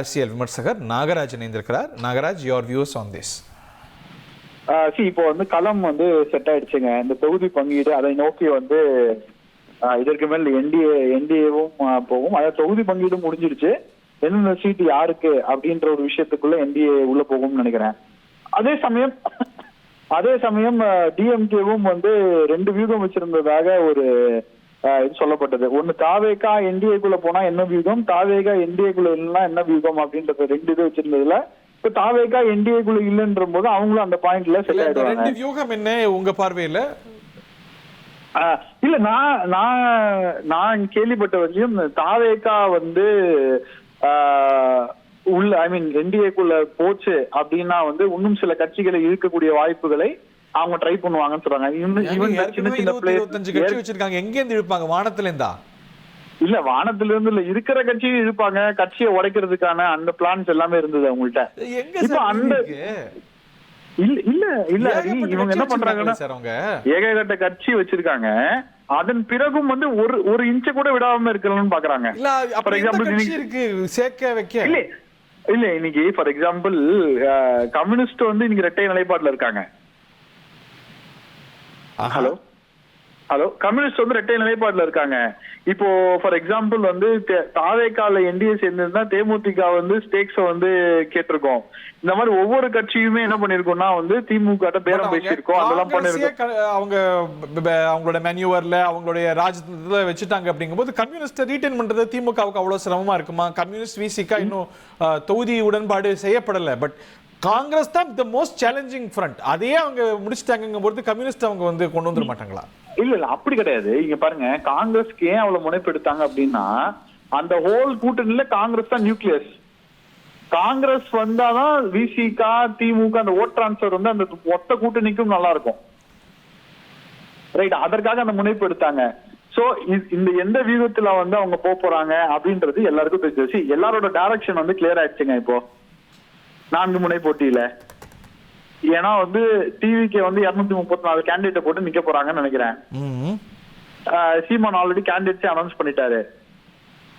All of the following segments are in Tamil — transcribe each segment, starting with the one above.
அரசியல் விமர்சகர் நாகராஜ் இணைந்திருக்கிறார். Nagaraj, your views on this? இப்போ களம் செட் ஆயிடுச்சுங்க. இந்த தொகுதி பங்கீடு அதை நோக்கி இதற்கு மேல் என்டிஏவும் போகும். அதாவது தொகுதி பங்கீடு முடிஞ்சிருச்சு. எந்தெந்த சீட்டு யாருக்கு அப்படின்ற ஒரு விஷயத்துக்குள்ள என்டிஏ உள்ள போகும்னு நினைக்கிறேன். அதே சமயம் டிஎம்கேவும் 2 வியூகம் வச்சிருந்ததாக ஒரு இது சொல்லப்பட்டது. ஒண்ணு தாவேகா என்டிஏக்குள்ள போனா என்ன வியூகம், தாவேகா என்டிஏக்குள்ள இல்லைன்னா என்ன வியூகம் அப்படின்றது 2 இது வச்சிருந்ததுல இப்ப தாவேகா என்டிஏக்குள்ள இல்லைன்ற போது அவங்களும் அந்த பாயிண்ட்ல செட் ஆயிடுவாங்க. வியூகம் என்ன உங்க பார்வையில? இல்ல நான் கேள்விப்பட்ட வரையும் தாவேகா உள்ள என்டிஏக்குள்ள போச்சு அப்படின்னா இன்னும் சில கட்சிகளை இழுக்கக்கூடிய வாய்ப்புகளை அவங்க ட்ரை பண்ணுவாங்கன்னு சொல்றாங்க. சின்ன சின்ன கட்சி வச்சிருக்காங்க. எங்க இருந்து இழுப்பாங்க? வானத்துல இருந்தா? இல்ல வானத்துல இருந்து இல்ல, இருக்கிற கட்சியை இழுப்பாங்க. கட்சியை உடைக்கிறதுக்கான அந்த பிளான்ஸ் எல்லாமே இருந்தது அவங்கள்ட்ட. இப்ப அந்த இல்ல இவங்க என்ன பண்றாங்கன்னா ஏகப்பட்ட கட்சி வச்சிருக்காங்க. அதன் பிறகும் ஒரு இன்ச்ச கூட விடாம இருக்கணும்னு பாக்குறாங்க. ஃபார் எக்ஸாம்பிள் சேர்க்க வைக்க இல்ல இன்னைக்கு ஃபார் எக்ஸாம்பிள் கம்யூனிஸ்ட் இன்னைக்கு இரட்டை நிலைப்பாட்டுல இருக்காங்க. ஹலோ கம்யூனிஸ்ட் இரட்டை நிலைப்பாட்டுல இருக்காங்க. இப்போ ஃபார் எக்ஸாம்பிள் தாவேகால என்டிஏ சேர்ந்திருந்தா தேமுதிக ஸ்டேக்ஸ் கேட்டிருக்கோம். இந்த மாதிரி ஒவ்வொரு கட்சியுமே என்ன பண்ணிருக்கோம்னா திமுக பேரம் பேசியிருக்கோம். அதெல்லாம் பண்ணிருக்கோம். அவங்களோட மேனுவர்ல அவங்களுடைய ராஜ்யத்துல வச்சுட்டாங்க. அப்படிங்கும்போது கம்யூனிஸ்ட் ரீட்டைன் பண்றது திமுகவுக்கு அவ்வளவு சிரமமா இருக்குமா? கம்யூனிஸ்ட் விசிகா இன்னும் தொகுதி உடன்பாடு செய்யப்படல. பட் காங்கிரஸ் தான் தி மோஸ்ட் சேலஞ்சிங் ஃப்ரண்ட். அதையே அவங்க முடிச்சிட்டாங்க போது கம்யூனிஸ்ட் அவங்க கொண்டு வந்துட மாட்டாங்களா? இல்ல அப்படி கிடையாது. இங்க பாருங்க, காங்கிரஸ்க்கு ஏன் அவ்வளவு முனைப்பு எடுத்தாங்க அப்படின்னா அந்த ஹோல் கூட்டணியில காங்கிரஸ் தான் நியூக்ளியஸ். காங்கிரஸ் வந்தாதான் விசிகா திமுக அந்த ஓட் டிரான்ஸ்பர் அந்த மொத்த கூட்டணிக்கும் நல்லா இருக்கும். ரைட், அதற்காக அந்த முனைப்பு எடுத்தாங்க. சோ இந்த எந்த வியூகத்துல அவங்க போறாங்க அப்படின்றது எல்லாருக்கும் தெரிஞ்சு. எல்லாரோட டைரக்ஷன் கிளியர் ஆயிடுச்சுங்க. இப்போ 4 முனை போட்டியில ஏன்னா டிவிக்கு 234 கேண்டிடேட் போட்டு நிக்க போறாங்கன்னு நினைக்கிறேன். சீமான் ஆல்ரெடி கேண்டிடேட்ஸ் அனௌன்ஸ் பண்ணிட்டாரு.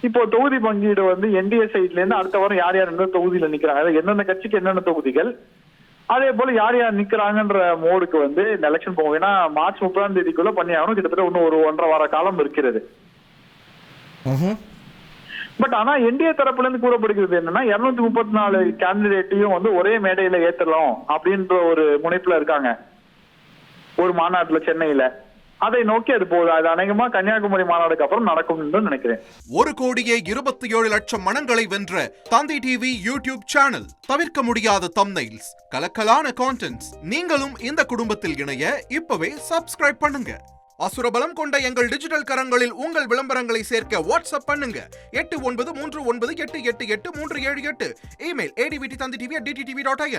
இப்போ தொகுதி பங்கீடு என்டிஏ சைட்ல இருந்து அடுத்த வாரம் யார் யார் தொகுதியில நிக்கிறாங்க, எந்தெந்த கட்சிக்கு என்னென்ன தொகுதிகள், அதே போல யார் யார் நிக்கிறாங்கன்ற மோடுக்கு இந்த எலெக்ஷன் போகும். ஏன்னா மார்ச் 30ஆம் தேதிக்குள்ள பண்ணி ஆகணும். கிட்டத்தட்ட இன்னும் ஒரு 1.5 வார காலம் இருக்கிறது. பட் ஆனா என்டிஏ தரப்புல இருந்து கூறப்படுகிறது என்னன்னா 234 கேண்டிடேட்டையும் ஒரே மேடையில ஏத்தலாம் அப்படின்ற ஒரு முனைப்புல இருக்காங்க. ஒரு மாநாட்டுல சென்னையில அதை நோக்கி அது போகுது. அது அநேகமா கன்னியாகுமரி மாநாடுக்கு அப்புறம் நடக்கும் என்று நினைக்கிறேன். 1,27,00,000 மனங்களை வென்ற தந்தி டிவி யூடியூப் சேனல். தவிர்க்க முடியாத தம்ப்நெயில்ஸ், கலக்கலான கான்டென்ட்ஸ். நீங்களும் இந்த குடும்பத்தில் இணைய இப்பவே சப்ஸ்கிரைப் பண்ணுங்க. அசுரபலம் கொண்ட எங்கள் டிஜிட்டல் கரங்களில் உங்கள் விளம்பரங்களை சேர்க்க வாட்ஸ்அப் பண்ணுங்க. 8939888378. Email advtthanditv@dttv.in.